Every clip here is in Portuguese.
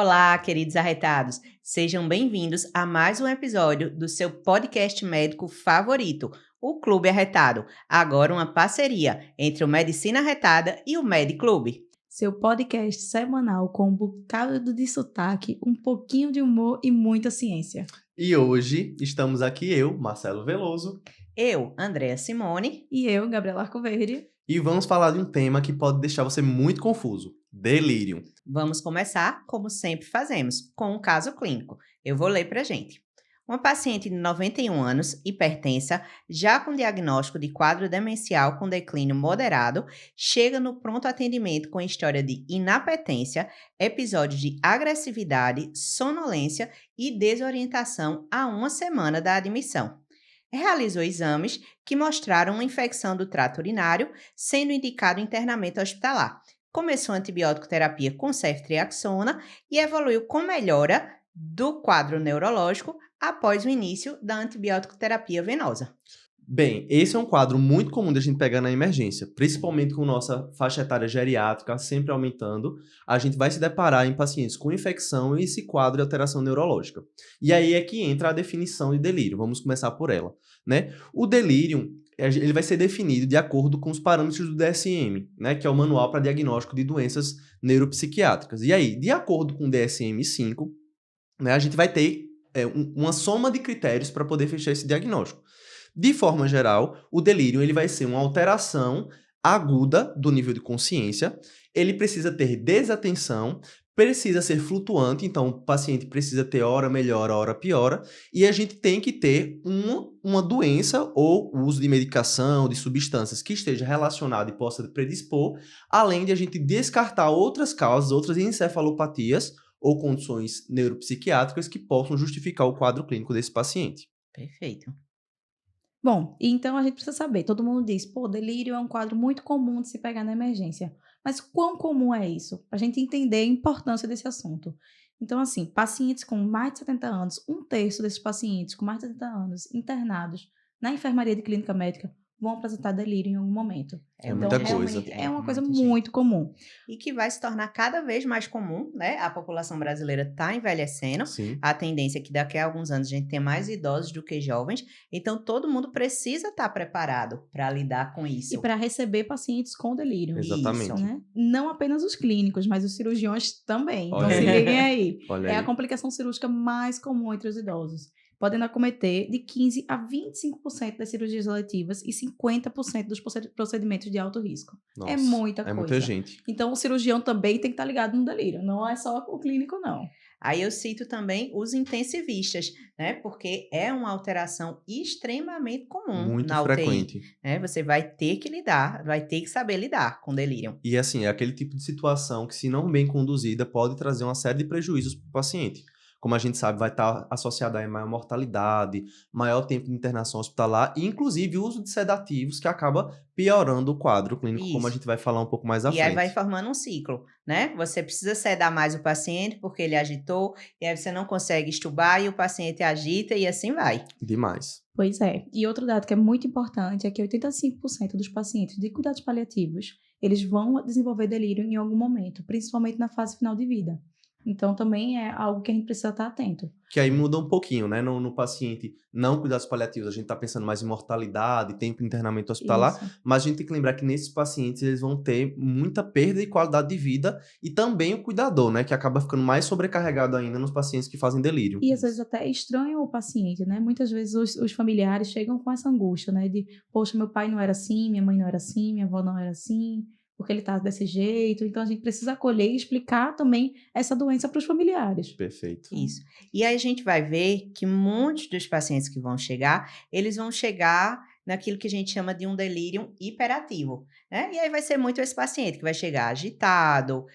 Olá, queridos arretados. Sejam bem-vindos a mais um episódio do seu podcast médico favorito, o Clube Arretado. Agora uma parceria entre o Medicina Arretada e o MediClube. Seu podcast semanal com um bocado de sotaque, um pouquinho de humor e muita ciência. E hoje estamos aqui eu, Marcelo Veloso. Eu, Andréa Simone. E eu, Gabriela Arcoverde. E vamos falar de um tema que pode deixar você muito confuso: delírio. Vamos começar, como sempre fazemos, com um caso clínico. Eu vou ler pra gente. Uma paciente de 91 anos, hipertensa, já com diagnóstico de quadro demencial com declínio moderado, chega no pronto atendimento com história de inapetência, episódios de agressividade, sonolência e desorientação há uma semana da admissão. Realizou exames que mostraram uma infecção do trato urinário, sendo indicado internamento hospitalar. Começou a antibiótico terapia com ceftriaxona e evoluiu com melhora do quadro neurológico após o início da antibiótico terapia venosa. Bem, esse é um quadro muito comum de a gente pegar na emergência, principalmente com nossa faixa etária geriátrica sempre aumentando. A gente vai se deparar em pacientes com infecção e esse quadro de alteração neurológica. E aí é que entra a definição de delírio. Vamos começar por ela, né? O delírio, ele vai ser definido de acordo com os parâmetros do DSM, né, que é o Manual para Diagnóstico de Doenças Neuropsiquiátricas. E aí, de acordo com o DSM-5, né, a gente vai ter uma soma de critérios para poder fechar esse diagnóstico. De forma geral, o delírio ele vai ser uma alteração aguda do nível de consciência, ele precisa ter desatenção, precisa ser flutuante, então o paciente precisa ter hora melhora, hora piora, e a gente tem que ter uma doença ou uso de medicação, de substâncias que esteja relacionado e possa predispor, além de a gente descartar outras causas, outras encefalopatias ou condições neuropsiquiátricas que possam justificar o quadro clínico desse paciente. Perfeito. Bom, então a gente precisa saber, todo mundo diz, delírio é um quadro muito comum de se pegar na emergência. Mas quão comum é isso? Para a gente entender a importância desse assunto. Então, assim, pacientes com mais de 70 anos, 1/3 desses pacientes com mais de 70 anos internados na enfermaria de clínica médica vão apresentar delírio em algum momento. É muita coisa. É uma coisa muito comum. E que vai se tornar cada vez mais comum, né? A população brasileira está envelhecendo. Sim. A tendência é que daqui a alguns anos a gente tenha mais idosos do que jovens. Então, todo mundo precisa estar preparado para lidar com isso. E para receber pacientes com delírio. Exatamente. Isso, né? Não apenas os clínicos, mas os cirurgiões também. Olha Então, se aí. liguem aí. Olha É a aí. complicação cirúrgica mais comum entre os idosos. Podendo acometer de 15% a 25% das cirurgias eletivas e 50% dos procedimentos de alto risco. Nossa, é muita coisa. É muita gente. Então, o cirurgião também tem que estar ligado no delírio. Não é só o clínico, não. Aí eu cito também os intensivistas, né? Porque é uma alteração extremamente comum Muito na UTI. frequente. Né? Você vai ter que lidar, vai ter que saber lidar com delírio. E assim, é aquele tipo de situação que, se não bem conduzida, pode trazer uma série de prejuízos para o paciente. Como a gente sabe, vai estar associada a maior mortalidade, maior tempo de internação hospitalar e, inclusive, o uso de sedativos que acaba piorando o quadro clínico, como a Isso. gente vai falar um pouco mais à E frente. aí vai formando um ciclo, né? Você precisa sedar mais o paciente porque ele agitou, e aí você não consegue estubar e o paciente agita e assim vai. Demais. Pois é. E outro dado que é muito importante é que 85% dos pacientes de cuidados paliativos, eles vão desenvolver delírio em algum momento, principalmente na fase final de vida. Então, também é algo que a gente precisa estar atento. Que aí muda um pouquinho, né? No paciente não cuidados paliativos, a gente está pensando mais em mortalidade, tempo de internamento hospitalar, Isso. mas a gente tem que lembrar que nesses pacientes eles vão ter muita perda de qualidade de vida e também o cuidador, né? Que acaba ficando mais sobrecarregado ainda nos pacientes que fazem delírio. E às vezes até estranham o paciente, né? Muitas vezes os familiares chegam com essa angústia, né? De, poxa, meu pai não era assim, minha mãe não era assim, minha avó não era assim, porque ele tá desse jeito. Então, a gente precisa acolher e explicar também essa doença para os familiares. Perfeito. Isso. E aí a gente vai ver que muitos dos pacientes que vão chegar, eles vão chegar naquilo que a gente chama de um delírio hiperativo, né? E aí vai ser muito esse paciente que vai chegar agitado,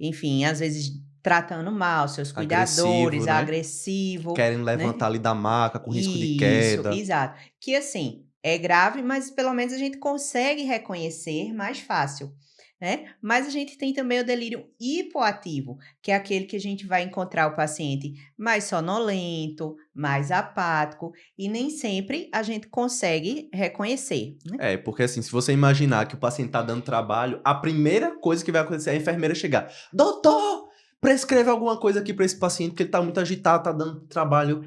enfim, às vezes tratando mal seus cuidadores, Agressivo, né? agressivo. Querem né? levantar ali da maca com risco de Isso, queda. exato. Que assim, é grave, mas pelo menos a gente consegue reconhecer mais fácil, né? Mas a gente tem também o delírio hipoativo, que é aquele que a gente vai encontrar o paciente mais sonolento, mais apático, e nem sempre a gente consegue reconhecer, né? Porque assim, se você imaginar que o paciente tá dando trabalho, a primeira coisa que vai acontecer é a enfermeira chegar. Doutor, prescreve alguma coisa aqui para esse paciente, que ele tá muito agitado, tá dando trabalho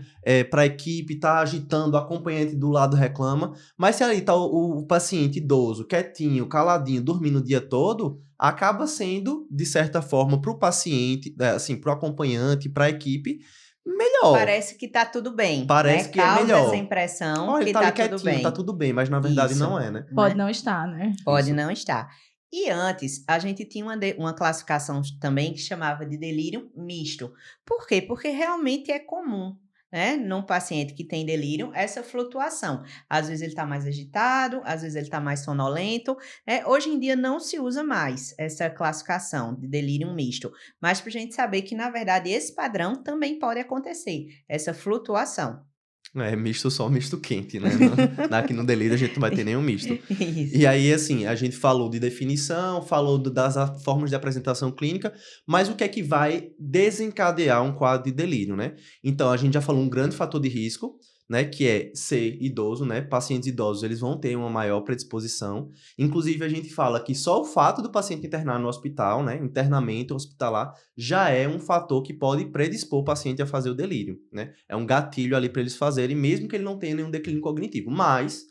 para a equipe, tá agitando, o acompanhante do lado reclama. Mas se ali tá o paciente idoso, quietinho, caladinho, dormindo o dia todo, acaba sendo, de certa forma, para o paciente, assim, para o acompanhante, para a equipe, melhor. Parece que tá tudo bem. Parece né? que é Causa melhor. essa impressão Olha, que ele tá ali tudo quietinho, bem. tá tudo bem, mas na verdade Isso. não é, né? Pode Né? não estar, né? Pode Isso. não estar. E antes, a gente tinha uma classificação também que chamava de delírio misto. Por quê? Porque realmente é comum, né, num paciente que tem delírio, essa flutuação. Às vezes ele está mais agitado, às vezes ele está mais sonolento. Né? Hoje em dia não se usa mais essa classificação de delírio misto, mas para a gente saber que, na verdade, esse padrão também pode acontecer, essa flutuação. É misto só, misto quente, né? Aqui no delírio a gente não vai ter nenhum misto. Isso. E aí, assim, a gente falou de definição, falou das formas de apresentação clínica, mas o que é que vai desencadear um quadro de delírio, né? Então, a gente já falou um grande fator de risco, né? Que é ser idoso, né? Pacientes idosos, eles vão ter uma maior predisposição. Inclusive, a gente fala que só o fato do paciente internar no hospital, né? Internamento hospitalar, já é um fator que pode predispor o paciente a fazer o delírio, né? É um gatilho ali para eles fazerem, mesmo que ele não tenha nenhum declínio cognitivo. Mas,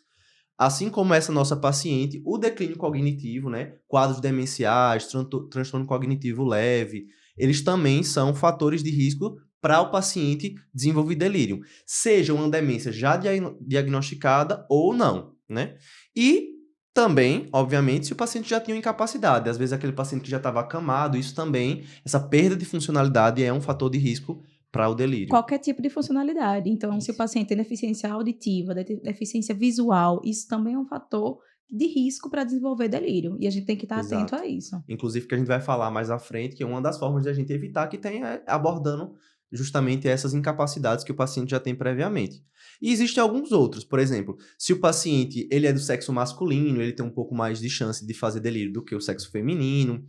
assim como essa nossa paciente, o declínio cognitivo, né? Quadros demenciais, transtorno cognitivo leve, eles também são fatores de risco para o paciente desenvolver delírio. Seja uma demência já diagnosticada ou não, né? E também, obviamente, se o paciente já tinha uma incapacidade. Às vezes aquele paciente que já estava acamado, isso também, essa perda de funcionalidade é um fator de risco para o delírio. Qualquer tipo de funcionalidade. Então, se o Isso. paciente tem deficiência auditiva, deficiência visual, isso também é um fator de risco para desenvolver delírio. E a gente tem que estar atento a isso. Inclusive, que a gente vai falar mais à frente, que é uma das formas de a gente evitar que tenha abordando justamente essas incapacidades que o paciente já tem previamente. E existem alguns outros, por exemplo, se o paciente ele é do sexo masculino, ele tem um pouco mais de chance de fazer delírio do que o sexo feminino.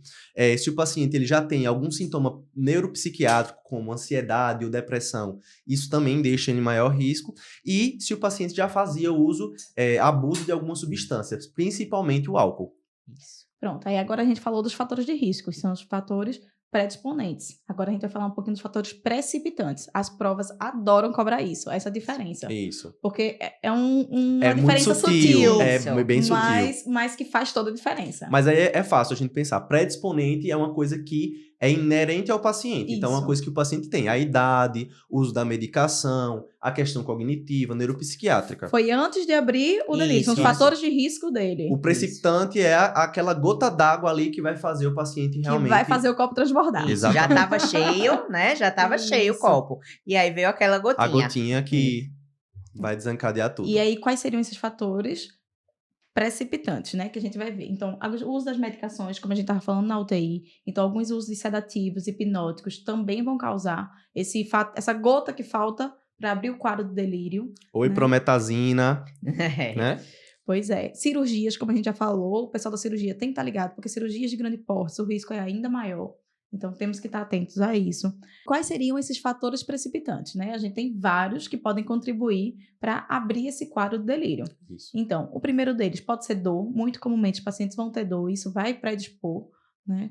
Se o paciente ele já tem algum sintoma neuropsiquiátrico, como ansiedade ou depressão, isso também deixa ele em maior risco. E se o paciente já fazia uso, abuso de algumas substâncias, principalmente o álcool. Isso. Pronto, aí agora a gente falou dos fatores de risco, que são os fatores predisponentes. Agora a gente vai falar um pouquinho dos fatores precipitantes. As provas adoram cobrar isso, essa diferença. Isso. Porque é uma É muito diferença sutil, sutil, é bem sutil. mas que faz toda a diferença. Mas aí é fácil a gente pensar. Predisponente é uma coisa que é inerente ao paciente. Então, é uma Isso. coisa que o paciente tem. A idade, o uso da medicação, a questão cognitiva, neuropsiquiátrica. Foi antes de abrir o delírio, são os Isso. fatores de risco dele. O precipitante é aquela gota d'água ali que vai fazer o paciente Que realmente... vai fazer o copo transbordar. Isso, Exatamente. já estava cheio, né? Já estava cheio o Isso. copo. E aí veio aquela gotinha. A gotinha que vai desencadear tudo. E aí, quais seriam esses fatores precipitantes, né? Que a gente vai ver. Então, o uso das medicações, como a gente estava falando na UTI, então alguns usos de sedativos, hipnóticos, também vão causar essa gota que falta para abrir o quadro do delírio. Ou prometazina, né? Pois é. Cirurgias, como a gente já falou, o pessoal da cirurgia tem que estar ligado, porque cirurgias de grande porte, o risco é ainda maior. Então, temos que estar atentos a isso. Quais seriam esses fatores precipitantes, né? A gente tem vários que podem contribuir para abrir esse quadro do delírio. Isso. Então, o primeiro deles pode ser dor. Muito comumente, os pacientes vão ter dor. Isso vai predispor, né?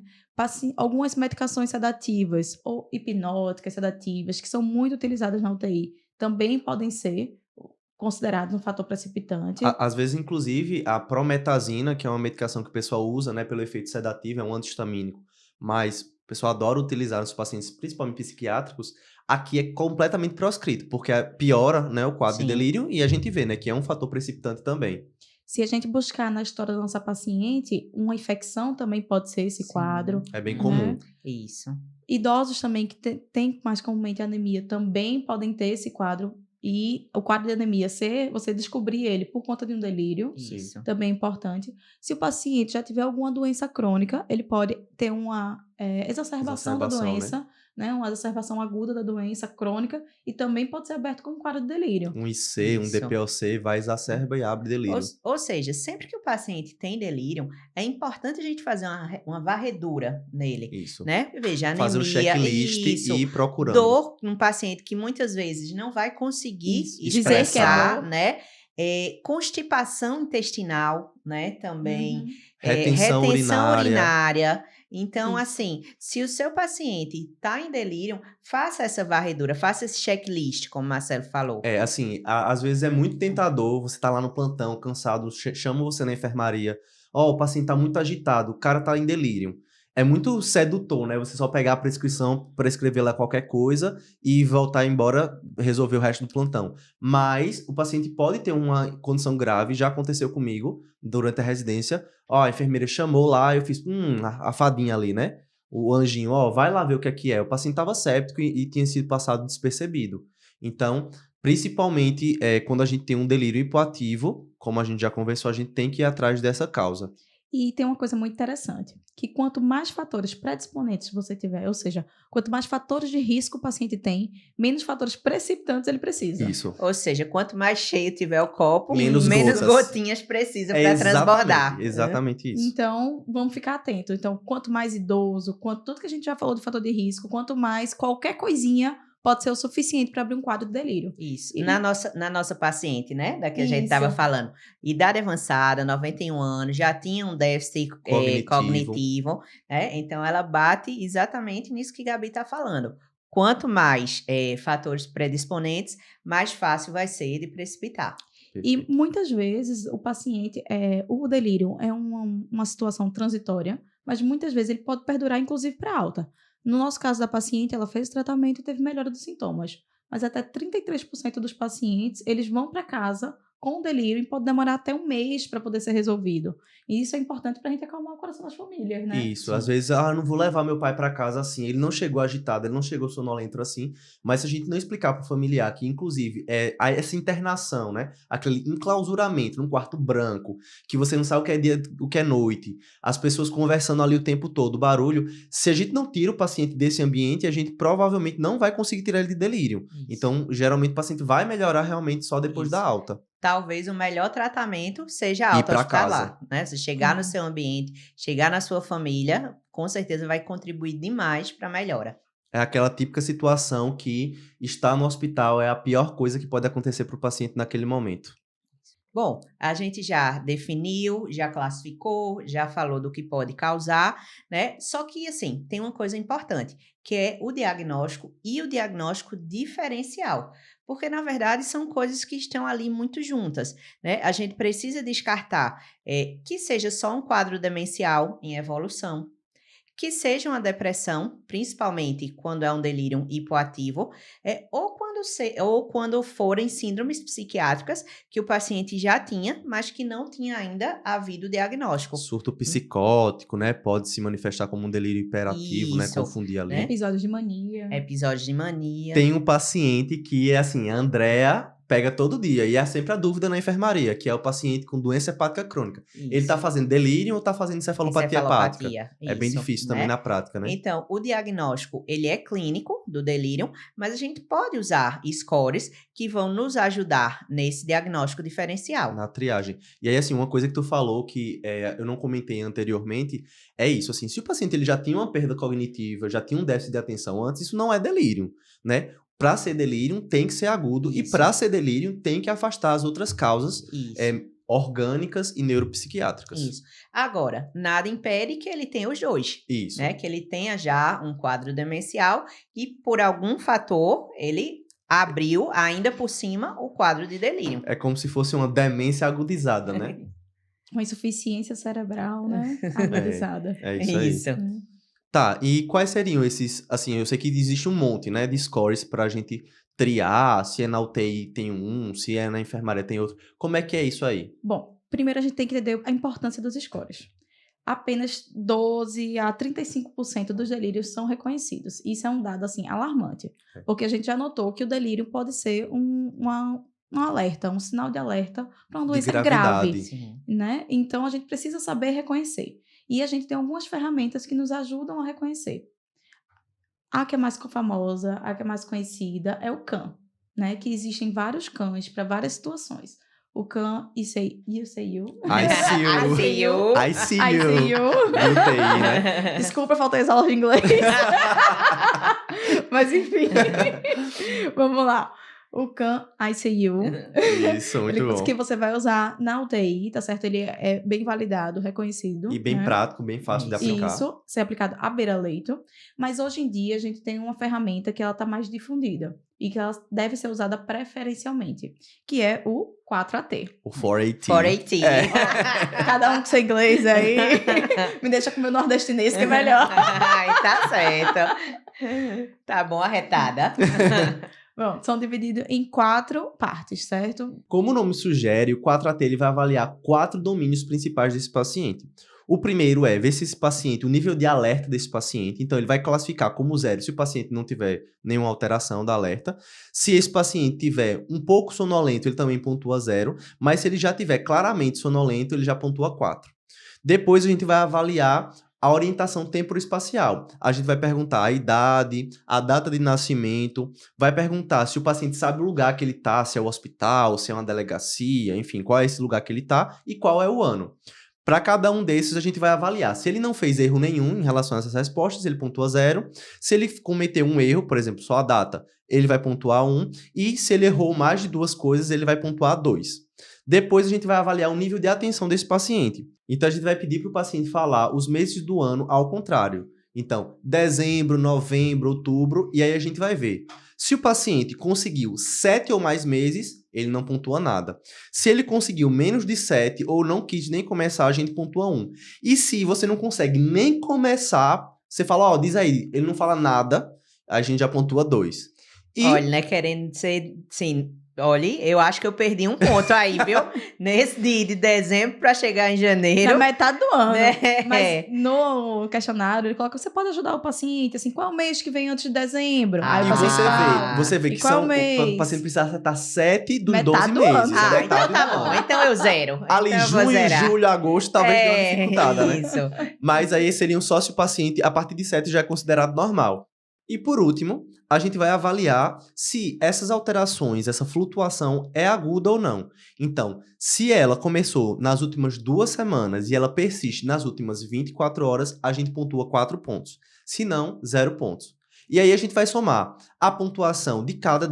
Algumas medicações sedativas ou hipnóticas sedativas, que são muito utilizadas na UTI, também podem ser considerados um fator precipitante. Às vezes, inclusive, a prometazina, que é uma medicação que o pessoal usa, né, pelo efeito sedativo, é um antihistamínico, mas o pessoal adora utilizar nos pacientes, principalmente psiquiátricos, aqui é completamente proscrito, porque piora, né, o quadro Sim. de delírio, e a gente vê, né, que é um fator precipitante também. Se a gente buscar na história da nossa paciente, uma infecção também pode ser esse Sim. quadro. É bem né? comum. Isso. Idosos também que têm mais comumente anemia também podem ter esse quadro. E o quadro de anemia, você descobrir ele por conta de um delírio, Sim. Isso. também é importante. Se o paciente já tiver alguma doença crônica, ele pode ter uma exacerbação da Exacerbação, doença, né? Uma exacerbação aguda da doença crônica, e também pode ser aberto com um quadro de delírio. Um IC, um Isso. DPOC, vai exacerba e abre delírio. Ou seja, sempre que o paciente tem delírio, é importante a gente fazer uma varredura nele, Isso. né? Veja, anemia, Fazer o checklist isso, e ir procurando. dor num paciente que muitas vezes não vai conseguir Isso. expressar, Dizer que é dor. né? Constipação intestinal, né? Também. Uhum. Retenção urinária. urinária. Então, Isso. assim, se o seu paciente está em delírio, faça essa varredura, faça esse checklist, como o Marcelo falou. Assim, às vezes é muito tentador, você tá lá no plantão, cansado, chama você na enfermaria, o paciente tá muito agitado, o cara tá em delírio. É muito sedutor, né? Você só pegar a prescrição, prescrever lá qualquer coisa e voltar embora, resolver o resto do plantão. Mas o paciente pode ter uma condição grave, já aconteceu comigo durante a residência. A enfermeira chamou lá, eu fiz, a fadinha ali, né? O anjinho, vai lá ver o que é. O paciente tava séptico e tinha sido passado despercebido. Então, principalmente quando a gente tem um delírio hipoativo, como a gente já conversou, a gente tem que ir atrás dessa causa. E tem uma coisa muito interessante, que quanto mais fatores predisponentes você tiver, ou seja, quanto mais fatores de risco o paciente tem, menos fatores precipitantes ele precisa. Isso. Ou seja, quanto mais cheio tiver o copo, Menos menos gotas. gotinhas precisa para transbordar. Exatamente isso. Então, vamos ficar atento. Então, quanto mais idoso, tudo que a gente já falou de fator de risco, quanto mais qualquer coisinha pode ser o suficiente para abrir um quadro de delírio. Isso. E- Na nossa paciente, né? Da que a gente Isso. estava falando. Idade avançada, 91 anos, já tinha um déficit cognitivo, né? Então, ela bate exatamente nisso que Gabi está falando. Quanto mais fatores predisponentes, mais fácil vai ser de precipitar. E muitas vezes o paciente, o delírio é uma situação transitória, mas muitas vezes ele pode perdurar inclusive para alta. No nosso caso da paciente, ela fez o tratamento e teve melhora dos sintomas. Mas até 33% dos pacientes, eles vão para casa com delírio e pode demorar até um mês para poder ser resolvido. E isso é importante para a gente acalmar o coração das famílias, né? Isso, às vezes, não vou levar meu pai para casa assim, ele não chegou agitado, ele não chegou sonolento assim, mas se a gente não explicar para o familiar que, inclusive, essa internação, né, aquele enclausuramento num quarto branco, que você não sabe o que é dia, o que é noite, as pessoas conversando ali o tempo todo, barulho, se a gente não tira o paciente desse ambiente, a gente provavelmente não vai conseguir tirar ele de delírio. Isso. Então, geralmente o paciente vai melhorar realmente só depois da alta. Talvez o melhor tratamento seja a alta hospitalar, né? Se chegar no seu ambiente, chegar na sua família, com certeza vai contribuir demais para a melhora. É aquela típica situação que estar no hospital é a pior coisa que pode acontecer para o paciente naquele momento. Bom, a gente já definiu, já classificou, já falou do que pode causar, né? Só que, assim, tem uma coisa importante, que é o diagnóstico e o diagnóstico diferencial. Porque, na verdade, são coisas que estão ali muito juntas, né? A gente precisa descartar que seja só um quadro demencial em evolução, que seja uma depressão, principalmente quando é um delírio hipoativo, ou quando forem síndromes psiquiátricas que o paciente já tinha, mas que não tinha ainda havido diagnóstico. Surto psicótico, né? Pode se manifestar como um delírio hiperativo, né? Isso, Confundir ali. né? Episódios de mania. Episódios de mania. Tem um paciente que é assim, a Andrea pega todo dia, e é sempre a dúvida na enfermaria, que é o paciente com doença hepática crônica. Isso. Ele tá fazendo delírio ou tá fazendo encefalopatia hepática? É bem isso, difícil né? também na prática, né? Então, o diagnóstico, ele é clínico do delírio, mas a gente pode usar scores que vão nos ajudar nesse diagnóstico diferencial. Na triagem. E aí, assim, uma coisa que tu falou que eu não comentei anteriormente é isso, assim, se o paciente ele já tinha uma perda cognitiva, já tinha um déficit de atenção antes, isso não é delírio, né? Para ser delírio tem que ser agudo Isso. e para ser delírio tem que afastar as outras causas Isso. orgânicas e neuropsiquiátricas. Isso. Agora, nada impede que ele tenha os dois. Isso. Né? Que ele tenha já um quadro demencial e, por algum fator, ele abriu, ainda por cima, o quadro de delírio. É como se fosse uma demência agudizada, né? Uma insuficiência cerebral, né? Agudizada. É isso aí. Isso. Tá, e quais seriam esses, assim, eu sei que existe um monte, né, de scores pra gente triar, se é na UTI tem um, se é na enfermaria tem outro. Como é que é isso aí? Bom, primeiro a gente tem que entender a importância dos scores. Apenas 12 a 35% dos delírios são reconhecidos. Isso é um dado, assim, alarmante. Porque a gente já notou que o delírio pode ser um alerta, um sinal de alerta para uma doença grave. Sim. Né? Então, a gente precisa saber reconhecer. E a gente tem algumas ferramentas que nos ajudam a reconhecer. A que é mais famosa, a que é mais conhecida é o CAN, né? Que existem vários CANs para várias situações. O CAN ICU. ICU. ICU. UTI, né? Desculpa, faltei as aulas de inglês. Mas enfim, vamos lá. o CAN ICU. Isso, muito bom. Que você vai usar na UTI, tá certo? Ele é bem validado, reconhecido. E bem né? prático, bem fácil de aplicar. Isso, ser aplicado à beira-leito. Mas hoje em dia a gente tem uma ferramenta que ela tá mais difundida e que ela deve ser usada preferencialmente, que é o 4AT. O 4AT. 4AT. Cada um com seu inglês aí. Me deixa com o meu nordestinês, que é melhor. Ai, tá certo. Tá bom, arretada. Bom, são divididos em 4 partes, certo? Como o nome sugere, o 4AT ele vai avaliar 4 domínios principais desse paciente. O primeiro é ver se esse paciente, o nível de alerta desse paciente, então ele vai classificar como 0 se o paciente não tiver nenhuma alteração da alerta. Se esse paciente tiver um pouco sonolento, ele também pontua 0, mas se ele já tiver claramente sonolento, ele já pontua 4. Depois a gente vai avaliar a orientação temporoespacial. A gente vai perguntar a idade, a data de nascimento, vai perguntar se o paciente sabe o lugar que ele está, se é o hospital, se é uma delegacia, enfim, qual é esse lugar que ele está e qual é o ano. Para cada um desses, a gente vai avaliar. Se ele não fez erro nenhum em relação a essas respostas, ele pontua 0. Se ele cometeu um erro, por exemplo, só a data, ele vai pontuar 1. E se ele errou mais de 2 coisas, ele vai pontuar 2. Depois, a gente vai avaliar o nível de atenção desse paciente. Então, a gente vai pedir para o paciente falar os meses do ano ao contrário. Então, dezembro, novembro, outubro, e aí a gente vai ver. Se o paciente conseguiu 7 ou mais meses, ele não pontua nada. Se ele conseguiu menos de 7 ou não quis nem começar, a gente pontua 1. E se você não consegue nem começar, você fala, diz aí, ele não fala nada, a gente já pontua 2. E... Olha, né, querendo ser, sim... Olha, eu acho que eu perdi um ponto aí, viu? Nesse de dezembro para chegar em janeiro. Na metade do ano. Né? Mas no questionário, ele coloca, você pode ajudar o paciente, assim, qual é o mês que vem antes de dezembro? Aí E o paciente você vê que são, o paciente precisa acertar 7 dos metade 12 do meses. ano. Então tá bom. Então eu zero. Ali, então junho, julho, agosto, talvez dê uma dificultada, né? Isso. Mas aí seriam só se o paciente, a partir de 7, já é considerado normal. E por último, a gente vai avaliar se essas alterações, essa flutuação é aguda ou não. Então, se ela começou nas últimas 2 semanas e ela persiste nas últimas 24 horas, a gente pontua 4 pontos. Se não, 0 pontos. E aí a gente vai somar a pontuação de cada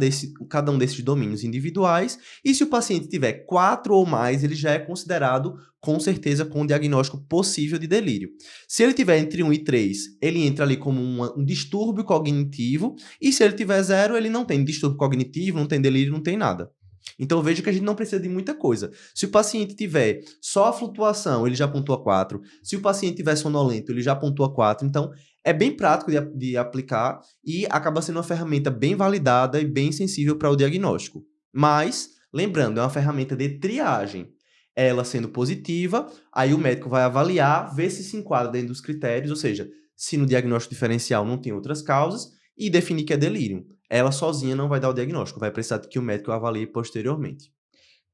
um desses domínios individuais, e se o paciente tiver 4 ou mais, ele já é considerado, com certeza, com um diagnóstico possível de delírio. Se ele tiver entre 1 e 3, ele entra ali como um distúrbio cognitivo, e se ele tiver 0, ele não tem distúrbio cognitivo, não tem delírio, não tem nada. Então veja que a gente não precisa de muita coisa. Se o paciente tiver só a flutuação, ele já pontua 4. Se o paciente tiver sonolento, ele já pontua 4. Então é bem prático de aplicar e acaba sendo uma ferramenta bem validada e bem sensível para o diagnóstico. Mas, lembrando, é uma ferramenta de triagem. Ela sendo positiva, aí o médico vai avaliar, ver se enquadra dentro dos critérios, ou seja, se no diagnóstico diferencial não tem outras causas, e definir que é delírio. Ela sozinha não vai dar o diagnóstico, vai precisar que o médico avalie posteriormente.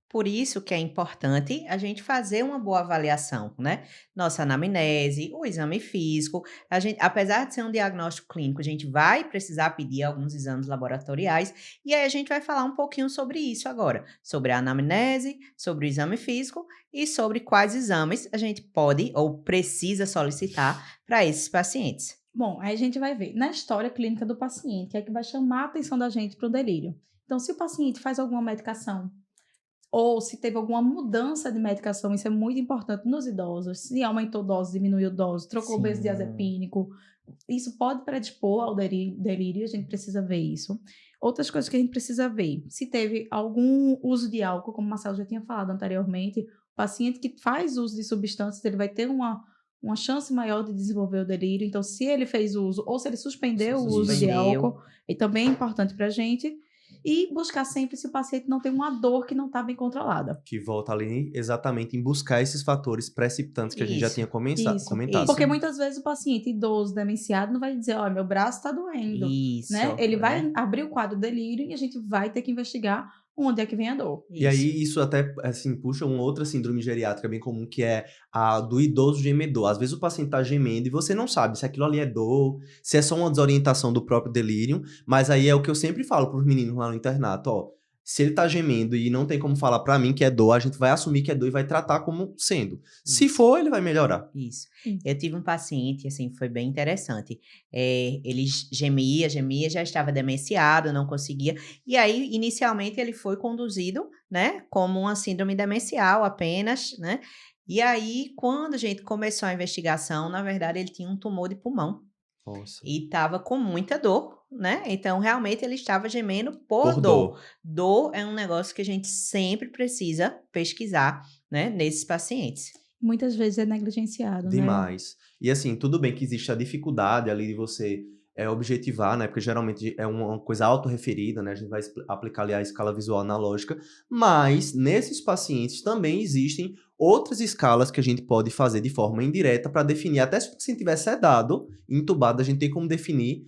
Por isso que é importante a gente fazer uma boa avaliação, né? Nossa anamnese, o exame físico. A gente, apesar de ser um diagnóstico clínico, a gente vai precisar pedir alguns exames laboratoriais. E aí a gente vai falar um pouquinho sobre isso agora. Sobre a anamnese, sobre o exame físico e sobre quais exames a gente pode ou precisa solicitar para esses pacientes. Bom, aí a gente vai ver na história clínica do paciente, é que vai chamar a atenção da gente para o delírio. Então, se o paciente faz alguma medicação, ou se teve alguma mudança de medicação, isso é muito importante nos idosos, se aumentou dose, diminuiu dose, trocou benzodiazepínico, isso pode predispor ao delírio, a gente precisa ver isso. Outras coisas que a gente precisa ver, se teve algum uso de álcool, como o Marcelo já tinha falado anteriormente, o paciente que faz uso de substâncias, ele vai ter uma chance maior de desenvolver o delírio. Então, se ele fez uso ou se ele suspendeu o uso de álcool, e também é importante para a gente. E buscar sempre se o paciente não tem uma dor que não está bem controlada. Que volta ali exatamente em buscar esses fatores precipitantes que a gente já tinha comentado. Porque muitas vezes o paciente idoso, demenciado, não vai dizer, olha, meu braço está doendo. Né? Ele vai abrir o quadro delírio e a gente vai ter que investigar onde é que vem a dor. E aí, isso até, assim, puxa uma outra síndrome geriátrica bem comum, que é a do idoso gemedor. Às vezes o paciente tá gemendo e você não sabe se aquilo ali é dor, se é só uma desorientação do próprio delírio, mas aí é o que eu sempre falo pros meninos lá no internato, Se ele tá gemendo e não tem como falar pra mim que é dor, a gente vai assumir que é dor e vai tratar como sendo. Se for, ele vai melhorar. Isso. Sim. Eu tive um paciente, assim, foi bem interessante. Ele gemia, já estava demenciado, não conseguia. E aí, inicialmente, ele foi conduzido, né, como uma síndrome demencial apenas, né? E aí, quando a gente começou a investigação, na verdade, ele tinha um tumor de pulmão. Nossa. E estava com muita dor, né? Então, realmente, ele estava gemendo por Por dor. dor. Dor é um negócio que a gente sempre precisa pesquisar, né, nesses pacientes. Muitas vezes é negligenciado, né? Demais. E assim, tudo bem que existe a dificuldade ali de você objetivar, né? Porque geralmente é uma coisa autorreferida, né? A gente vai aplicar ali a escala visual analógica. Mas nesses pacientes também existem outras escalas que a gente pode fazer de forma indireta para definir. Até se o paciente estiver sedado, entubado, a gente tem como definir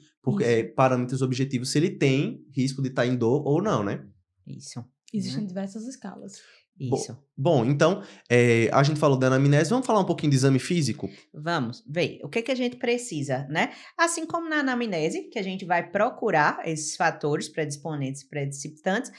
parâmetros objetivos se ele tem risco de estar em dor ou não, né? Isso. Existem né? diversas escalas. Isso. Bom, então, a gente falou da anamnese, vamos falar um pouquinho de exame físico? Vamos ver o que a gente precisa, né? Assim como na anamnese, que a gente vai procurar esses fatores predisponentes e precipitantes,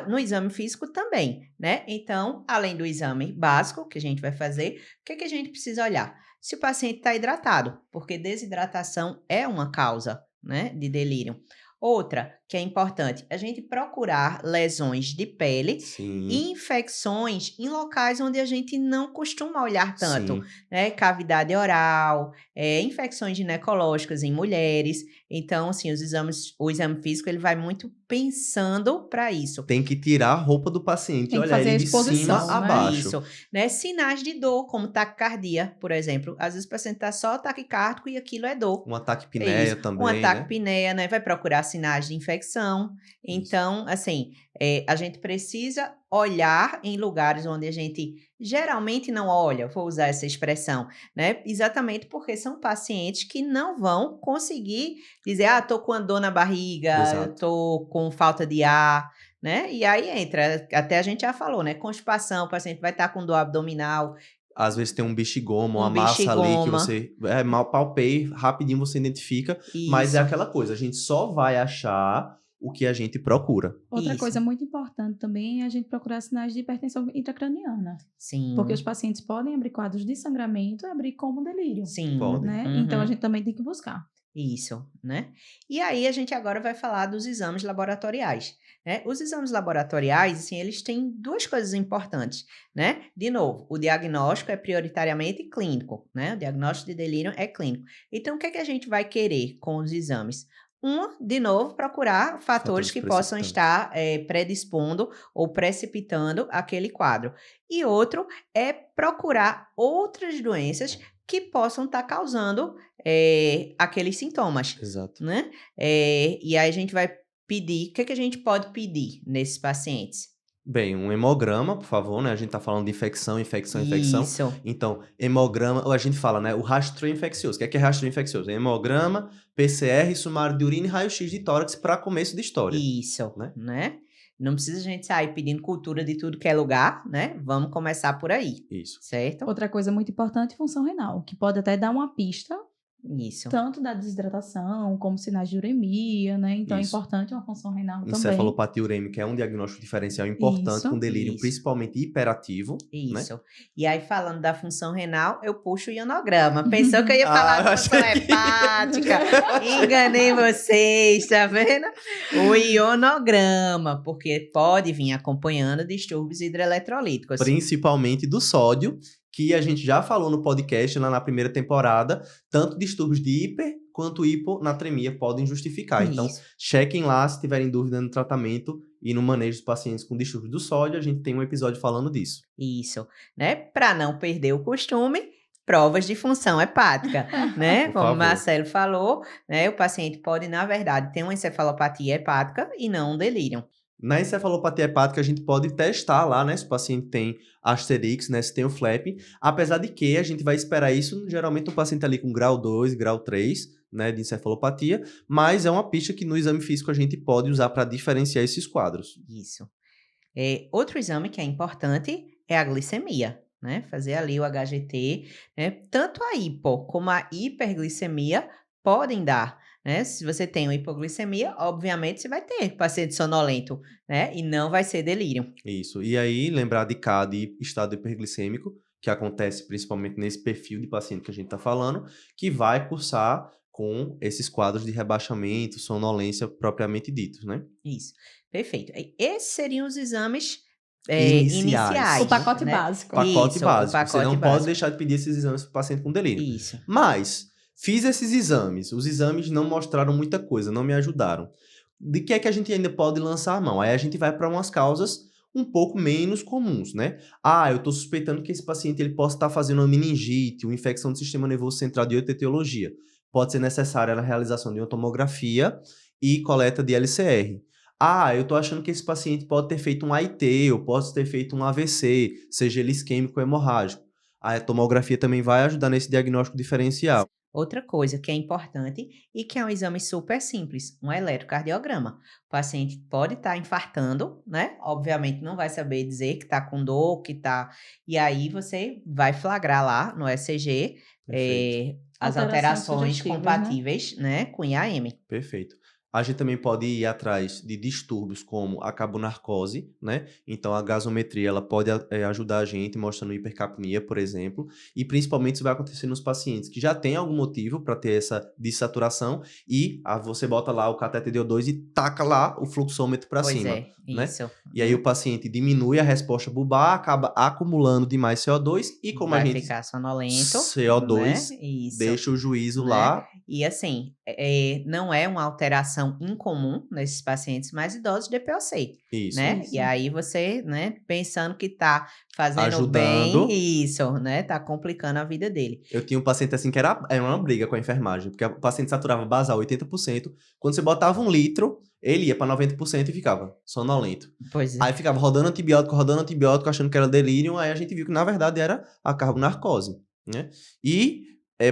no exame físico também, né? Então, além do exame básico que a gente vai fazer, o que a gente precisa olhar? Se o paciente está hidratado, porque desidratação é uma causa, né, de delírio. Outra, que é importante, a gente procurar lesões de pele Sim. e infecções em locais onde a gente não costuma olhar tanto, Sim. né? Cavidade oral, infecções ginecológicas em mulheres. Então, assim, o exame físico, ele vai muito pensando para isso. Tem que tirar a roupa do paciente Tem e que olhar fazer ele a de exposição, cima a né? baixo. Isso, né? Sinais de dor, como taquicardia, por exemplo. Às vezes o paciente está só taquicárdico e aquilo é dor. Um ataque É pinéia isso. também, Um né? ataque pinéia, né? Vai procurar sinais de infecção. Então, assim, a gente precisa olhar em lugares onde a gente geralmente não olha, vou usar essa expressão, né? Exatamente porque são pacientes que não vão conseguir dizer, tô com dor na barriga, Exato. eu tô com falta de ar, né? E aí entra, até a gente já falou, né? Constipação, o paciente vai estar com dor abdominal. Às vezes tem um bexigoma, uma Um massa ali que bexigoma. você mal palpei, rapidinho você identifica, mas é Isso. aquela coisa, a gente só vai achar o que a gente procura. Outra Isso. coisa muito importante também é a gente procurar sinais de hipertensão intracraniana. Sim. Porque os pacientes podem abrir quadros de sangramento e abrir como delírio. Sim. Podem. Né? Uhum. Então a gente também tem que buscar. Isso, né? E aí a gente agora vai falar dos exames laboratoriais, né? Os exames laboratoriais, assim, eles têm duas coisas importantes, né? De novo, o diagnóstico é prioritariamente clínico, né? O diagnóstico de delírio é clínico. Então, o que a gente vai querer com os exames? De novo, procurar fatores que possam estar predispondo ou precipitando aquele quadro. E outro é procurar outras doenças que possam estar causando aqueles sintomas. Exato. Né? E aí a gente vai pedir, o que a gente pode pedir nesses pacientes? Bem, um hemograma, por favor, né? A gente tá falando de infecção. Isso. Então, hemograma, ou a gente fala, né? O rastreio infeccioso. O que é rastreio infeccioso? Hemograma, PCR, sumário de urina e raio-x de tórax para começo de história. Isso, né? Não precisa a gente sair pedindo cultura de tudo que é lugar, né? Vamos começar por aí. Isso. Certo? Outra coisa muito importante, função renal, que pode até dar uma pista, Isso. tanto da desidratação, como sinais de uremia, né? Então Isso. é importante uma função renal também. Encefalopatia urêmica é um diagnóstico diferencial importante Isso. com delírio, Isso. principalmente hiperativo. Isso. Né? E aí, falando da função renal, eu puxo o ionograma. Pensou que eu ia falar de função achei que- hepática? Enganei vocês, tá vendo? O ionograma, porque pode vir acompanhando distúrbios hidroeletrolíticos. Principalmente do sódio, que a gente já falou no podcast lá na primeira temporada, tanto distúrbios de hiper quanto hiponatremia podem justificar. Então, Isso. chequem lá se tiverem dúvida no tratamento e no manejo dos pacientes com distúrbios do sódio, a gente tem um episódio falando disso. Isso, né? Para não perder o costume, provas de função hepática, né? Por Como o favor. Marcelo falou, né? O paciente pode, na verdade, ter uma encefalopatia hepática e não um delírio. Na encefalopatia hepática, a gente pode testar lá, né, se o paciente tem Asterix, né, se tem o FLAP, apesar de que a gente vai esperar isso, geralmente, um paciente ali com grau 2, grau 3, né, de encefalopatia, mas é uma pista que no exame físico a gente pode usar para diferenciar esses quadros. Isso. Outro exame que é importante é a glicemia, né? Fazer ali o HGT, né? Tanto a hipo como a hiperglicemia podem dar, né? Se você tem uma hipoglicemia, obviamente você vai ter paciente sonolento, né? E não vai ser delírio. Isso. E aí, lembrar de CAD e estado hiperglicêmico, que acontece principalmente nesse perfil de paciente que a gente está falando, que vai cursar com esses quadros de rebaixamento, sonolência propriamente ditos, né? Isso, perfeito. Esses seriam os exames Iniciais. O pacote né? básico. Pacote Isso, o básico. Você pacote não pode básico. deixar de pedir esses exames para o paciente com delírio. Isso. Mas, fiz esses exames. Os exames não mostraram muita coisa, não me ajudaram. De que é que a gente ainda pode lançar a mão? Aí a gente vai para umas causas um pouco menos comuns, né? Eu estou suspeitando que esse paciente ele possa estar fazendo uma meningite, uma infecção do sistema nervoso central de etiologia. Pode ser necessária a realização de uma tomografia e coleta de LCR. Eu estou achando que esse paciente pode ter feito um AIT, ou pode ter feito um AVC, seja ele isquêmico ou hemorrágico. A tomografia também vai ajudar nesse diagnóstico diferencial. Outra coisa que é importante e que é um exame super simples, um eletrocardiograma. O paciente pode estar infartando, né? Obviamente não vai saber dizer que está com dor, que está... E aí você vai flagrar lá no ECG as alterações compatíveis, né, com IAM. Perfeito. A gente também pode ir atrás de distúrbios como a carbonarcose, né? Então, a gasometria ela pode ajudar a gente mostrando hipercapnia, por exemplo. E, principalmente, isso vai acontecer nos pacientes que já têm algum motivo para ter essa dessaturação. E você bota lá o cateter de O2 e taca lá o fluxômetro para cima. Pois é, né? isso. E aí, o paciente diminui a resposta bulbar, acaba acumulando demais CO2. E como vai a gente... ficar sonolento. CO2 né? Isso. deixa o juízo Né? lá. E assim, não é uma alteração incomum nesses pacientes mais idosos de DPOC, Isso. né? Isso. E aí você, né, pensando que tá fazendo Ajudando. bem, isso, né? Tá complicando a vida dele. Eu tinha um paciente assim que era uma briga com a enfermagem, porque o paciente saturava basal 80%, quando você botava 1 litro, ele ia para 90% e ficava sonolento. Pois é. Aí ficava rodando antibiótico, achando que era delírio, aí a gente viu que na verdade era a carbonarcose, né? E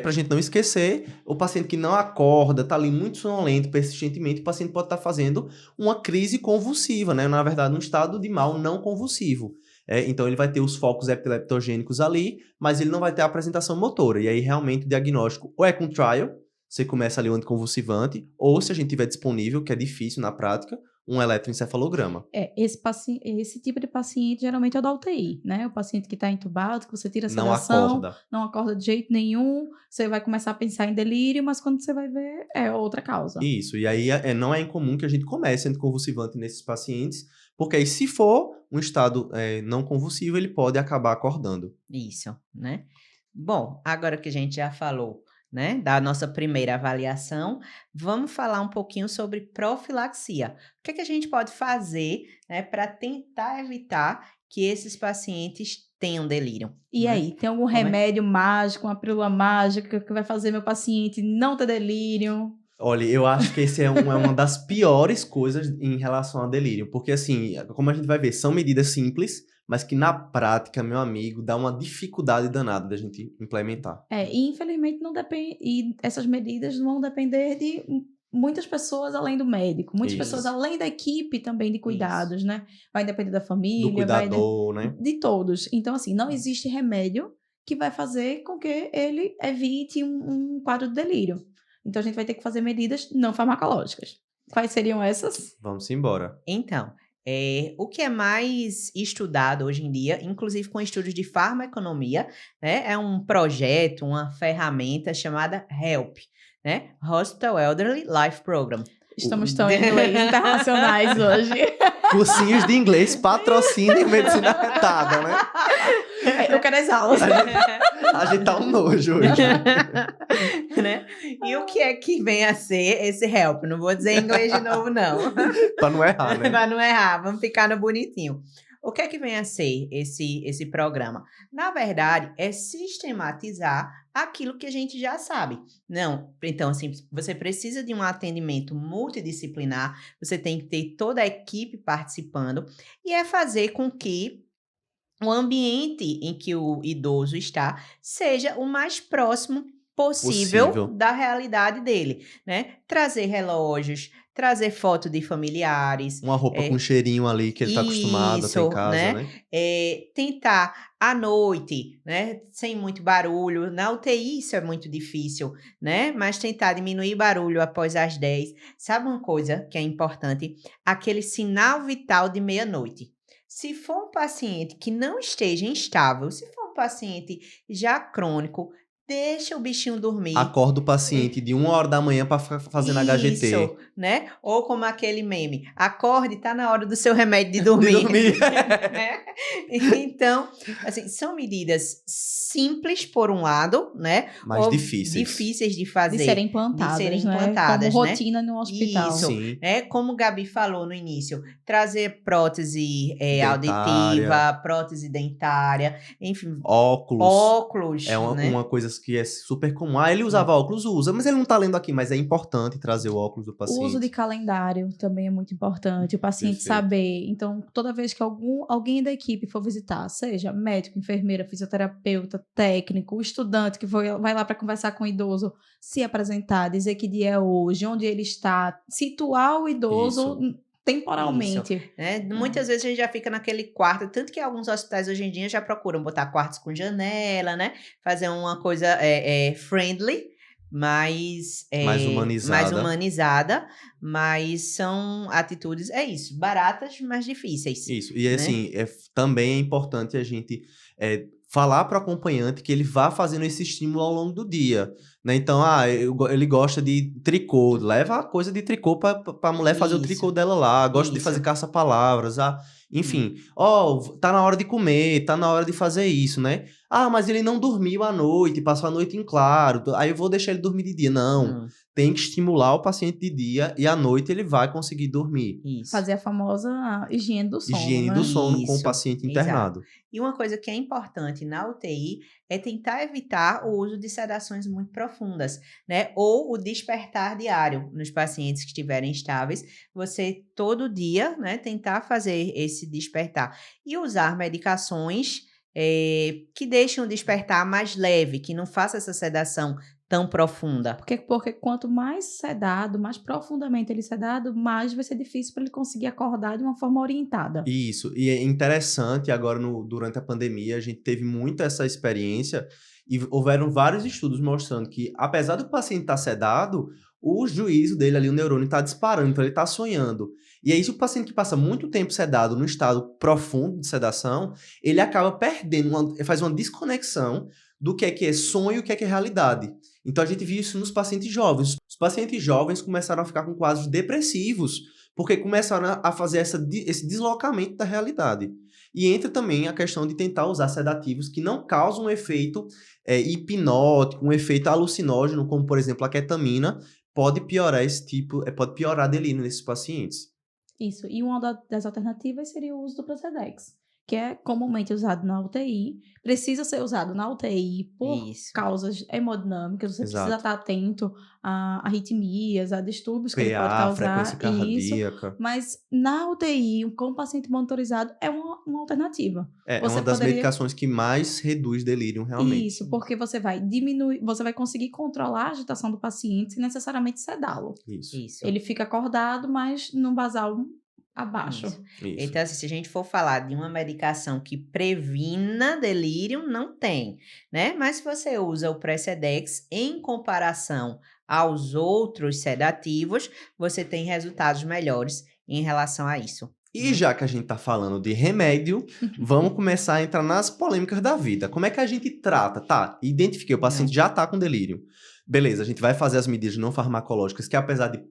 pra gente não esquecer, o paciente que não acorda, tá ali muito sonolento persistentemente, o paciente pode estar fazendo uma crise convulsiva, né? Na verdade, um estado de mal não convulsivo. Então ele vai ter os focos epileptogênicos ali, mas ele não vai ter a apresentação motora. E aí realmente o diagnóstico ou é com trial, você começa ali o anticonvulsivante, ou se a gente tiver disponível, que é difícil na prática, um eletroencefalograma. Esse tipo de paciente geralmente é o da UTI, né? O paciente que está entubado, que você tira a sedação, não acorda de jeito nenhum, você vai começar a pensar em delírio, mas quando você vai ver, é outra causa. Isso, e aí não é incomum que a gente comece anticonvulsivante nesses pacientes, porque aí se for um estado não convulsivo, ele pode acabar acordando. Isso, né? Bom, agora que a gente já falou, né, da nossa primeira avaliação, vamos falar um pouquinho sobre profilaxia. O que é que a gente pode fazer, né, para tentar evitar que esses pacientes tenham delírio? E né? aí, tem algum remédio mágico, uma pílula mágica que vai fazer meu paciente não ter delírio? Olha, eu acho que esse é uma das piores coisas em relação ao delírio, porque assim, como a gente vai ver, são medidas simples, mas que na prática, meu amigo, dá uma dificuldade danada da gente implementar. E infelizmente não depende, e essas medidas vão depender de muitas pessoas além do médico, muitas pessoas além da equipe também de cuidados, né? Vai depender da família, do cuidador, né? De todos. Então, assim, não existe remédio que vai fazer com que ele evite um quadro de delírio. Então, a gente vai ter que fazer medidas não farmacológicas. Quais seriam essas? Vamos embora. Então, o que é mais estudado hoje em dia, inclusive com estudos de farmaconomia, né, é um projeto, uma ferramenta chamada HELP, né? Hospital Elderly Life Program. Estamos tão em inglês internacionais hoje. Cursinhos de inglês patrocinem medicina retada, né? Eu quero as aulas. A gente tá um nojo hoje. né? E o que é que vem a ser esse HELP? Não vou dizer em inglês de novo, não. Pra não errar, né? Pra não errar, vamos ficar no bonitinho. O que é que vem a ser esse programa? Na verdade, é sistematizar aquilo que a gente já sabe. Não, então, assim, você precisa de um atendimento multidisciplinar, você tem que ter toda a equipe participando, e é fazer com que o ambiente em que o idoso está seja o mais próximo possível da realidade dele, né? Trazer relógios, trazer foto de familiares. Uma roupa com cheirinho ali que ele está acostumado a ter em casa, né? Tentar à noite, né? Sem muito barulho. Na UTI isso é muito difícil, né? Mas tentar diminuir barulho após as 10. Sabe uma coisa que é importante? Aquele sinal vital de meia-noite. Se for um paciente que não esteja instável, se for um paciente já crônico, deixa o bichinho dormir. Acorda o paciente de 1h da manhã para fazer na HGT. Isso, né? Ou como aquele meme, acorde, tá na hora do seu remédio de dormir. De dormir. Né? Então, assim, são medidas simples por um lado, né? Mas Ou difíceis. Difíceis de fazer. De serem implantadas, né? Como rotina no hospital. Isso, Sim. né? Como o Gabi falou no início, trazer prótese Dentária. auditiva, prótese dentária, enfim. Óculos. É né? uma coisa que é super comum. Ele usava óculos, usa, mas ele não tá lendo aqui, mas é importante trazer o óculos do paciente. O uso de calendário também é muito importante, o paciente Perfeito. saber. Então, toda vez que alguém da equipe for visitar, seja médico, enfermeira, fisioterapeuta, técnico, estudante que vai lá para conversar com o idoso, se apresentar, dizer que dia é hoje, onde ele está, situar o idoso temporalmente. Isso, né? Muitas vezes a gente já fica naquele quarto, tanto que alguns hospitais hoje em dia já procuram botar quartos com janela, né? Fazer uma coisa friendly, mais humanizada, mas são atitudes, baratas, mas difíceis. Isso, e assim, também é importante a gente falar para o acompanhante que ele vá fazendo esse estímulo ao longo do dia, né? Então, ele gosta de tricô, leva a coisa de tricô para a mulher fazer o tricô dela lá, gosta de fazer caça-palavras, enfim, tá na hora de comer, tá na hora de fazer isso, né? Mas ele não dormiu à noite, passou a noite em claro, aí eu vou deixar ele dormir de dia. Não, tem que estimular o paciente de dia e à noite ele vai conseguir dormir. Isso. Fazer a famosa higiene do sono. Higiene do sono com o paciente internado. Exato. E uma coisa que é importante na UTI é tentar evitar o uso de sedações muito profundas, né? Ou o despertar diário nos pacientes que estiverem estáveis. Você, todo dia, né, tentar fazer esse despertar. E usar medicações que deixem o despertar mais leve, que não faça essa sedação tão profunda. Porque quanto mais sedado, mais profundamente ele sedado, mais vai ser difícil para ele conseguir acordar de uma forma orientada. Isso, e é interessante, agora durante a pandemia, a gente teve muito essa experiência e houveram vários estudos mostrando que, apesar do paciente estar sedado, o juízo dele ali, o neurônio, está disparando, então ele está sonhando. E é isso, o paciente que passa muito tempo sedado, no estado profundo de sedação, ele acaba perdendo, faz uma desconexão do que é sonho e o que é realidade. Então, a gente viu isso nos pacientes jovens. Os pacientes jovens começaram a ficar com quadros depressivos, porque começaram a fazer esse deslocamento da realidade. E entra também a questão de tentar usar sedativos que não causam um efeito hipnótico, um efeito alucinógeno, como, por exemplo, a ketamina, pode piorar delírio nesses pacientes. Isso. E uma das alternativas seria o uso do Precedex, que é comumente usado na UTI, precisa ser usado na UTI por causas hemodinâmicas, você precisa estar atento a arritmias, a distúrbios que ele pode causar. Frequência cardíaca. Mas na UTI, com o paciente monitorizado, é uma alternativa. É uma das medicações que mais reduz delírio, realmente. Isso, porque você vai diminuir, você vai conseguir controlar a agitação do paciente sem necessariamente sedá-lo. Isso. Ele fica acordado, mas num basal abaixo. Isso. Então, assim, se a gente for falar de uma medicação que previna delírio, não tem, né? Mas se você usa o Precedex em comparação aos outros sedativos, você tem resultados melhores em relação a isso. E já que a gente tá falando de remédio, vamos começar a entrar nas polêmicas da vida. Como é que a gente trata? Tá, identifiquei, o paciente já tá com delírio. Beleza, a gente vai fazer as medidas não farmacológicas, que apesar de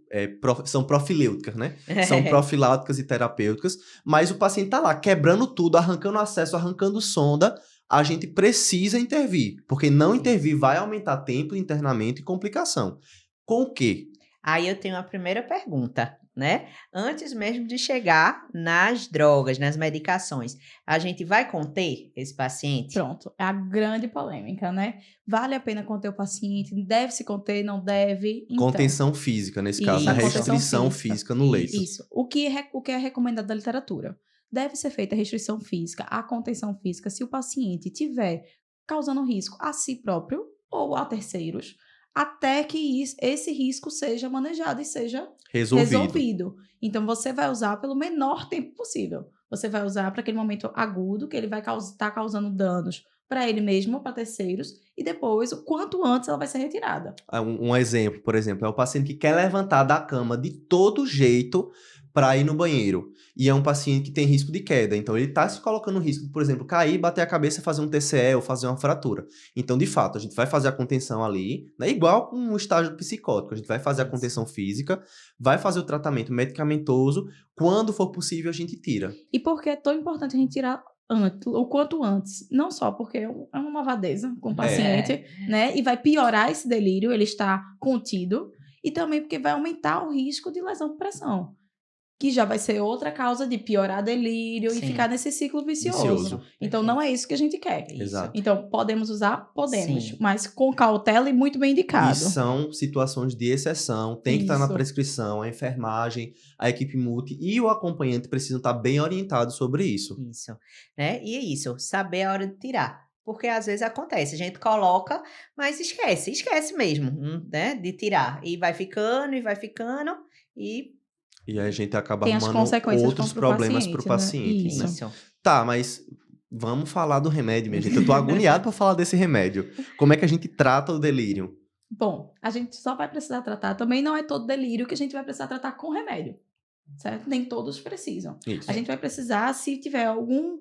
são profilêuticas, né? São profiláuticas e terapêuticas, mas o paciente tá lá quebrando tudo, arrancando acesso, arrancando sonda, a gente precisa intervir, porque não intervir vai aumentar tempo de internamento e complicação. Com o quê? Aí eu tenho a primeira pergunta, né? Antes mesmo de chegar nas drogas, nas medicações, a gente vai conter esse paciente? Pronto, é a grande polêmica, né? Vale a pena conter o paciente? Deve se conter? Não deve? Então, contenção física, nesse caso, a restrição física no leito. Isso. O que é recomendado da literatura? Deve ser feita a restrição física, a contenção física, se o paciente tiver causando risco a si próprio ou a terceiros. até que esse risco seja manejado e seja Resolvido. resolvido. Então, você vai usar pelo menor tempo possível. Você vai usar para aquele momento agudo, que ele vai estar causando danos para ele mesmo ou para terceiros, e depois, o quanto antes, ela vai ser retirada. Um exemplo, por exemplo, é o paciente que quer levantar da cama de todo jeito para ir no banheiro. E é um paciente que tem risco de queda. Então, ele está se colocando no risco de, por exemplo, cair, bater a cabeça, fazer um TCE ou fazer uma fratura. Então, de fato, a gente vai fazer a contenção ali, né? Igual com o estágio psicótico. A gente vai fazer a contenção física, vai fazer o tratamento medicamentoso. Quando for possível, a gente tira. E por que é tão importante a gente tirar o quanto antes? Não só porque é uma malvadeza com o paciente, né? E vai piorar esse delírio, ele está contido. E também porque vai aumentar o risco de lesão por pressão, que já vai ser outra causa de piorar delírio e ficar nesse ciclo vicioso. Então, não é isso que a gente quer. Exato. Então, podemos usar? Podemos. Mas com cautela e muito bem indicado. E são situações de exceção, tem que estar na prescrição, a enfermagem, a equipe multi e o acompanhante precisam estar bem orientados sobre isso. Isso, né? E é isso, saber a hora de tirar. Porque às vezes acontece, a gente coloca, mas esquece mesmo, né? De tirar. E vai ficando, E a gente acaba tem as arrumando consequências outros problemas para o paciente. Né? Isso. Tá, mas vamos falar do remédio, minha gente. Eu tô agoniado para falar desse remédio. Como é que a gente trata o delírio? Bom, a gente só vai precisar tratar. Também não é todo delírio que a gente vai precisar tratar com remédio, certo? Nem todos precisam. Isso. A gente vai precisar se tiver algum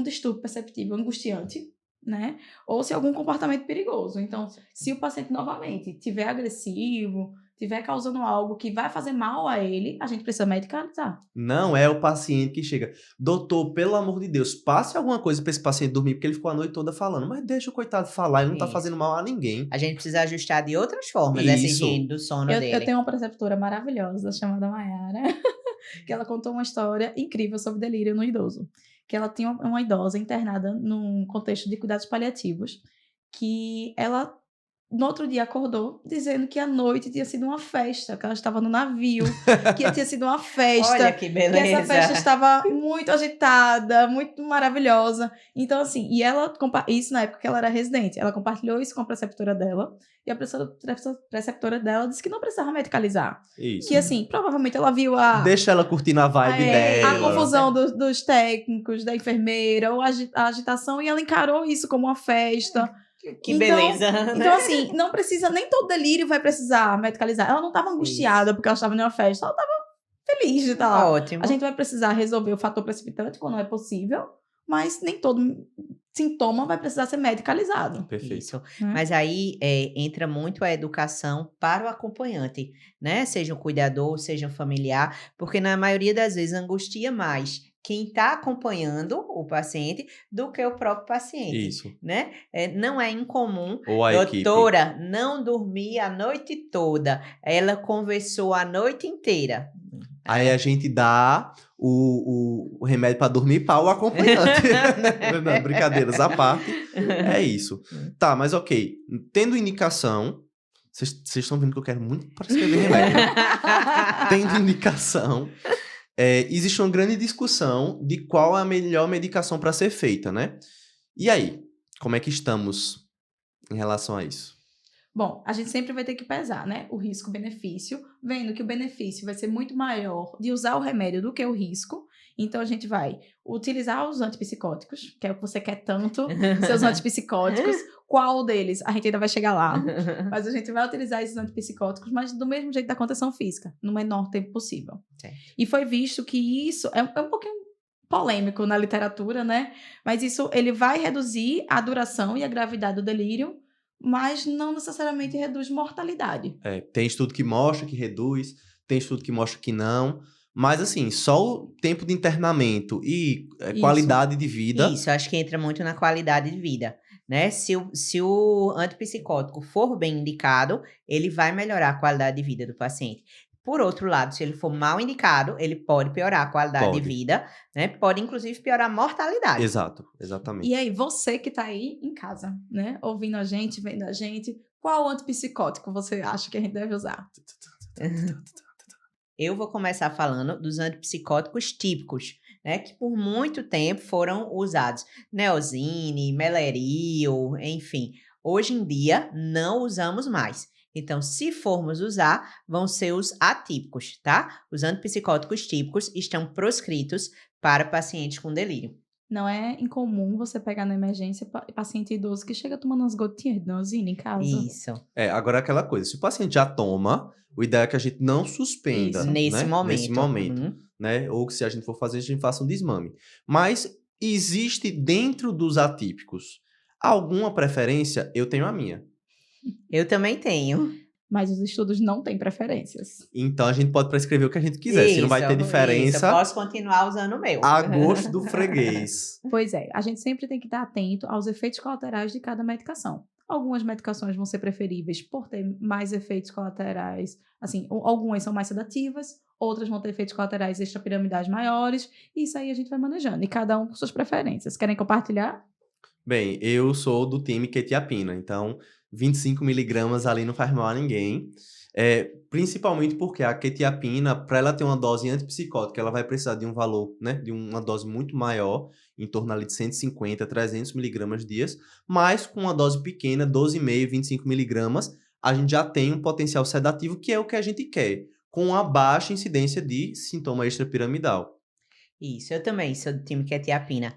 distúrbio perceptível angustiante, né? Ou se algum comportamento perigoso. Então, se o paciente novamente tiver agressivo, tiver causando algo que vai fazer mal a ele, a gente precisa medicalizar. Não é o paciente que chega, doutor, pelo amor de Deus, passe alguma coisa para esse paciente dormir, porque ele ficou a noite toda falando, mas deixa o coitado falar, ele não tá fazendo mal a ninguém. A gente precisa ajustar de outras formas essa higiene do sono dele. Eu tenho uma preceptora maravilhosa chamada Mayara, que ela contou uma história incrível sobre delírio no idoso. Que ela tinha uma idosa internada num contexto de cuidados paliativos, que ela no outro dia acordou dizendo que a noite tinha sido uma festa, que ela estava no navio, que tinha sido uma festa. Olha que beleza. Que essa festa estava muito agitada, muito maravilhosa. Então, assim, e ela, isso na época que ela era residente, ela compartilhou isso com a preceptora dela, e a preceptora dela disse que não precisava medicalizar. Isso. Que, assim, provavelmente ela viu a... Deixa ela curtindo a vibe dela. A confusão dos técnicos, da enfermeira, ou a agitação, e ela encarou isso como uma festa. Que beleza. Então, assim, não precisa, nem todo delírio vai precisar medicalizar. Ela não estava angustiada porque ela estava em uma festa, ela estava feliz de estar lá. Ótimo. A gente vai precisar resolver o fator precipitante quando é possível, mas nem todo sintoma vai precisar ser medicalizado. Perfeito. Isso. Mas aí entra muito a educação para o acompanhante, né? Seja um cuidador, seja um familiar, porque na maioria das vezes angustia mais quem está acompanhando o paciente do que o próprio paciente. Isso. Né? Não é incomum, ou a doutora, equipe. não dormi a noite toda, ela conversou a noite inteira. Aí a gente dá o remédio para dormir para o acompanhante. Não, brincadeiras à parte. É isso. Tá, mas ok. Tendo indicação... Vocês estão vendo que eu quero muito para escrever remédio. Tendo indicação... existe uma grande discussão de qual é a melhor medicação para ser feita, né? E aí? Como é que estamos em relação a isso? Bom, a gente sempre vai ter que pesar, né? O risco-benefício, vendo que o benefício vai ser muito maior de usar o remédio do que o risco. Então, a gente vai utilizar os antipsicóticos, que é o que você quer tanto, seus antipsicóticos. Qual deles? A gente ainda vai chegar lá. Mas a gente vai utilizar esses antipsicóticos, mas do mesmo jeito da contenção física, no menor tempo possível. Sim. E foi visto que isso é um pouquinho polêmico na literatura, né? Mas isso, ele vai reduzir a duração e a gravidade do delírio, mas não necessariamente reduz mortalidade. Tem estudo que mostra que reduz, tem estudo que mostra que não, mas assim, só o tempo de internamento e qualidade de vida... Isso, acho que entra muito na qualidade de vida, né? Se o antipsicótico for bem indicado, ele vai melhorar a qualidade de vida do paciente. Por outro lado, se ele for mal indicado, ele pode piorar a qualidade de vida, né? Pode, inclusive, piorar a mortalidade. Exato, exatamente. E aí, você que tá aí em casa, né? Ouvindo a gente, vendo a gente, qual antipsicótico você acha que a gente deve usar? Eu vou começar falando dos antipsicóticos típicos, né? Que por muito tempo foram usados. Neosine, Meleril, enfim. Hoje em dia, não usamos mais. Então, se formos usar, vão ser os atípicos, tá? Os antipsicóticos típicos estão proscritos para pacientes com delírio. Não é incomum você pegar na emergência paciente idoso que chega tomando umas gotinhas de Neosina em casa. Isso. Agora é aquela coisa, se o paciente já toma, o ideal é que a gente não suspenda, Isso. Nesse né? momento. Nesse momento, Uhum. né? Ou que se a gente for fazer, a gente faça um desmame. Mas existe dentro dos atípicos alguma preferência? Eu tenho a minha. Eu também tenho. Mas os estudos não têm preferências. Então a gente pode prescrever o que a gente quiser. Se não vai ter Isso, eu diferença, posso continuar usando o meu. a gosto do freguês. Pois é, a gente sempre tem que estar atento aos efeitos colaterais de cada medicação. Algumas medicações vão ser preferíveis por ter mais efeitos colaterais, assim, algumas são mais sedativas, outras vão ter efeitos colaterais extrapiramidais maiores, e isso aí a gente vai manejando, e cada um com suas preferências. Querem compartilhar? Bem, eu sou do time quetiapina, então 25 miligramas ali não faz mal a ninguém. Principalmente porque a quetiapina, para ela ter uma dose antipsicótica, ela vai precisar de um valor, né, de uma dose muito maior, em torno ali de 150, 300 miligramas dias, mas com uma dose pequena, 12,5, 25 miligramas, a gente já tem um potencial sedativo, que é o que a gente quer, com uma baixa incidência de sintoma extrapiramidal. Isso, eu também sou do time quetiapina.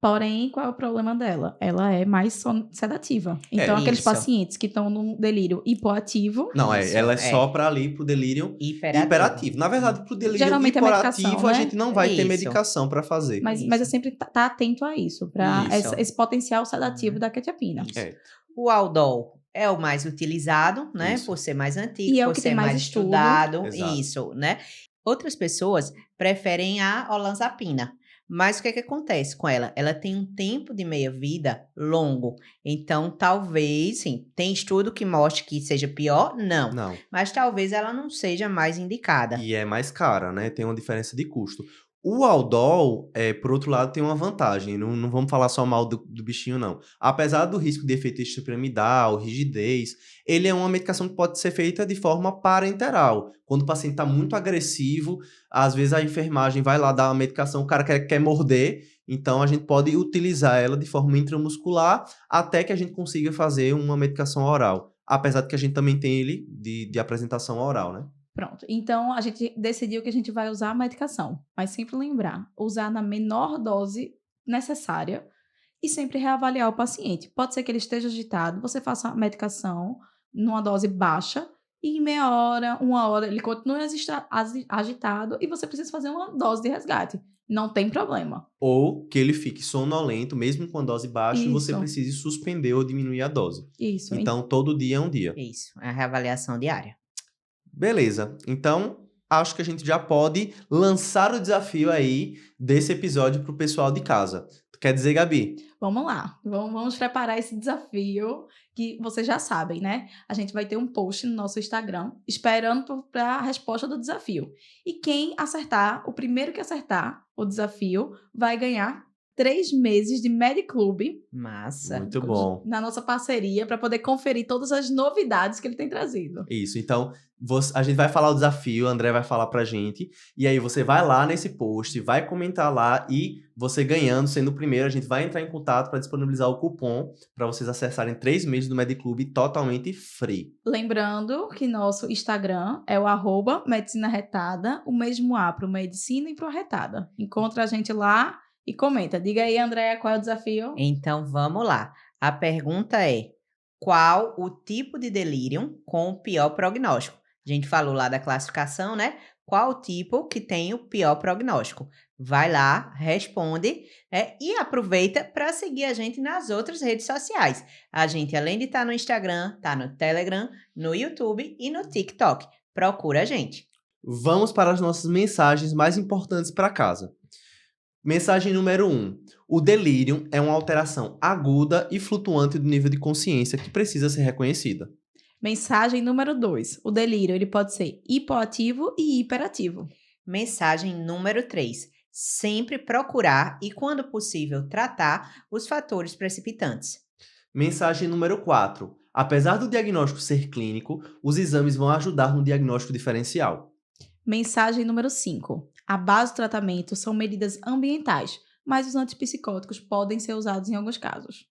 Porém, qual é o problema dela? Ela é mais sedativa. Então, aqueles isso. pacientes que estão num delírio hipoativo, Não, Isso, ela é só para ali pro delírio hiperativo. Na verdade, pro delírio Geralmente é hiperativo, medicação, a né? gente não vai ter Isso. medicação para fazer. mas Isso. é sempre tá atento a isso, para Isso. esse potencial sedativo da quetiapina. Isso. É. O Aldol é o mais utilizado, né? Isso. Por ser mais antigo, E é o por que ser tem mais mais estudo. estudado. Exato. Isso, né? Outras pessoas preferem a olanzapina. Mas o que é que acontece com ela? Ela tem um tempo de meia-vida longo. Então, talvez, sim, tem estudo que mostre que seja pior? Não. Não. Mas talvez ela não seja mais indicada. E é mais cara, né? Tem uma diferença de custo. O Aldol, por outro lado, tem uma vantagem. Não vamos falar só mal do bichinho, não. Apesar do risco de efeito extrapiramidal, rigidez, ele é uma medicação que pode ser feita de forma parenteral. Quando o paciente está muito agressivo, às vezes a enfermagem vai lá dar uma medicação, o cara quer morder, então a gente pode utilizar ela de forma intramuscular até que a gente consiga fazer uma medicação oral. Apesar de que a gente também tem ele de apresentação oral, né? Pronto. Então, a gente decidiu que a gente vai usar a medicação. Mas sempre lembrar, usar na menor dose necessária e sempre reavaliar o paciente. Pode ser que ele esteja agitado, você faça a medicação numa dose baixa e em meia hora, 1 hora, ele continue agitado e você precisa fazer uma dose de resgate. Não tem problema. Ou que ele fique sonolento, mesmo com a dose baixa, e você Isso. precise suspender ou diminuir a dose. Isso. Então, todo dia é um dia. Isso, é a reavaliação diária. Beleza. Então, acho que a gente já pode lançar o desafio aí desse episódio pro pessoal de casa. Tu quer dizer, Gabi? Vamos lá, vamos preparar esse desafio que vocês já sabem, né? A gente vai ter um post no nosso Instagram esperando para a resposta do desafio. E quem acertar, o primeiro que acertar o desafio, vai ganhar 3 meses de Mediclub Massa. Muito bom. na nossa parceria para poder conferir todas as novidades que ele tem trazido. Isso. Então, a gente vai falar o desafio, o André vai falar pra gente. E aí você vai lá nesse post, vai comentar lá e você ganhando, sendo o primeiro, a gente vai entrar em contato para disponibilizar o cupom para vocês acessarem 3 meses do Mediclub totalmente free. Lembrando que nosso Instagram é o @medicina retada, o mesmo A para o medicina e para o retada. Encontra a gente lá e comenta. Diga aí, Andréa, qual é o desafio? Então, vamos lá. A pergunta é: qual o tipo de delírio com o pior prognóstico? A gente falou lá da classificação, né? Qual o tipo que tem o pior prognóstico? Vai lá, responde, né? E aproveita para seguir a gente nas outras redes sociais. A gente, além de estar no Instagram, tá no Telegram, no YouTube e no TikTok. Procura a gente. Vamos para as nossas mensagens mais importantes para casa. Mensagem número 1. O delírio é uma alteração aguda e flutuante do nível de consciência que precisa ser reconhecida. Mensagem número 2. O delírio ele pode ser hipoativo e hiperativo. Mensagem número 3. Sempre procurar e, quando possível, tratar os fatores precipitantes. Mensagem número 4. Apesar do diagnóstico ser clínico, os exames vão ajudar no diagnóstico diferencial. Mensagem número 5. A base do tratamento são medidas ambientais, mas os antipsicóticos podem ser usados em alguns casos.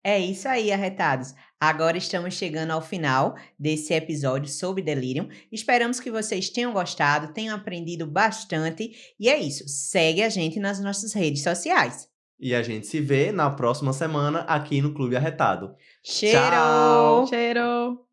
É isso aí, arretados. Agora estamos chegando ao final desse episódio sobre delírio. Esperamos que vocês tenham gostado, tenham aprendido bastante. E é isso. Segue a gente nas nossas redes sociais. E a gente se vê na próxima semana aqui no Clube Arretado. Cheiro! Tchau! Cheiro!